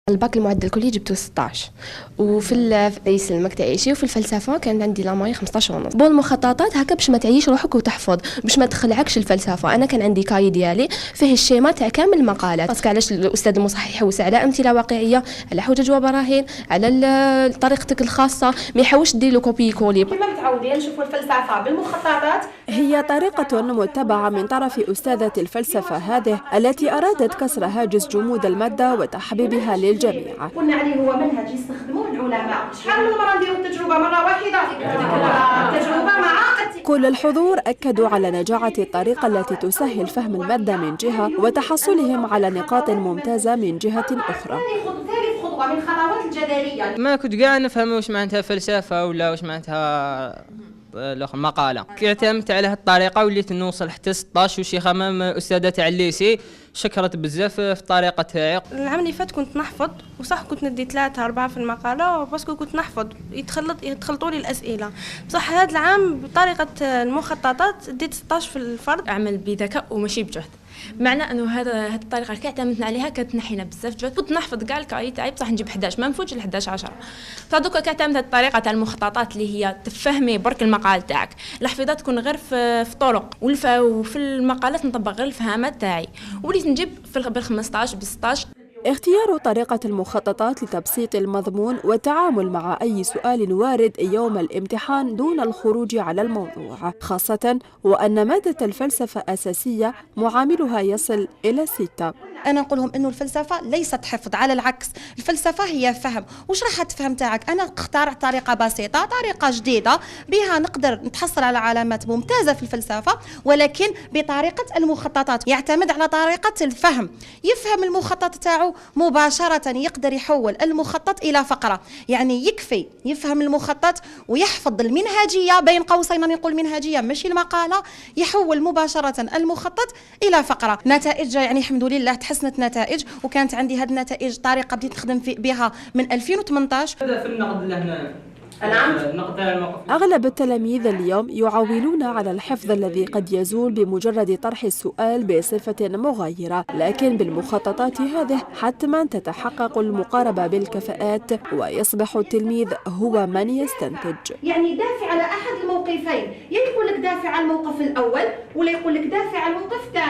الباك المعدل الكلي جبته 16، وفي القيس المك تعيشي، وفي الفلسفه كان عندي لاماي 15 ونص. بون المخططات هكا باش ما تعيش روحك وتحفظ، باش ما تخلعكش الفلسفه. انا كان عندي كاي ديالي فيه الشيما تاع كامل المقالات، باسكو علاش الاستاذ المصحح يحوس على امثله واقعيه، على حجج وبراهين، على طريقتك الخاصه، ما يحاولش دير له كوبي كولي. كما متعودين نشوفوا الفلسفه بالمخططات. هي طريقة متبعة من طرف أستاذة الفلسفة هذه التي أرادت كسر هاجس جمود المادة وتحبيبها للجميع. قلنا عليه هو منهج يستخدموه العلماء. شحال من مرة نديروا التجربة مرة واحدة، التجربة مع كل الحضور أكدوا على نجاعة الطريقة التي تسهل فهم المادة من جهة وتحصلهم على نقاط ممتازة من جهة أخرى. ثالث خطوة من خطوات الجدارية. ما كنت قاعد نفهم واش معناتها فلسفة ولا واش معناتها الاخر مقاله. اعتمدت على هذه الطريقه وليت نوصل حتى 16، وشي خمام استاذه تاع الليسي شكرت بزاف في الطريقه تاعي. العام اللي فات كنت نحفظ، وصح كنت ندي 3 4 في المقاله باسكو كنت نحفظ يتخلطوا لي الاسئله. بصح هذا العام بطريقه المخططات ديت 16 في الفرد. اعمل بذكاء وماشي بجهد، معنى انه هذه الطريقه اللي اعتمدنا عليها كانت تنحينا بزاف جهد. كنت نحفظ كاع الكاي تاعي بصح نجيب 11 ما نفوتش ل 11 10. فدوكا كاعتمدت هذه الطريقه تاع المخططات اللي هي تفهمي برك المقال تاعك، الحفيظه تكون غير في طرق، وفي المقالات نطبق غير الفهامات تاعي، وليت نجيب بال 15 ب 16. اختيار طريقة المخططات لتبسيط المضمون والتعامل مع أي سؤال وارد يوم الامتحان دون الخروج على الموضوع، خاصة وأن مادة الفلسفة أساسية معاملها يصل إلى 6. أنا نقول لهم إنه الفلسفة ليست حفظ، على العكس الفلسفة هي فهم. وش راح تفهم تاعك؟ أنا اخترع طريقة بسيطة، طريقة جديدة بها نقدر نتحصل على علامات ممتازة في الفلسفة، ولكن بطريقة المخططات. يعتمد على طريقة الفهم، يفهم المخطط تاعو مباشرة، يقدر يحول المخطط إلى فقرة. يعني يكفي يفهم المخطط ويحفظ المنهجية، بين قوسين نقول منهجية ماشي المقالة، يحول مباشرة المخطط إلى فقرة. نتائج يعني الحمد لله تحسنت نتائج، وكانت عندي هذه النتائج طريقة بديت نخدم بها من 2018. هذا في النقد لهنا. أغلب التلاميذ اليوم يعولون على الحفظ الذي قد يزول بمجرد طرح السؤال بصفة مغايرة، لكن بالمخططات هذه حتما تتحقق المقاربة بالكفاءات ويصبح التلميذ هو من يستنتج. يعني دافع على أحد الموقفين، يا يقول لك دافع على الموقف الأول ولا يقول لك دافع على الموقف الثاني.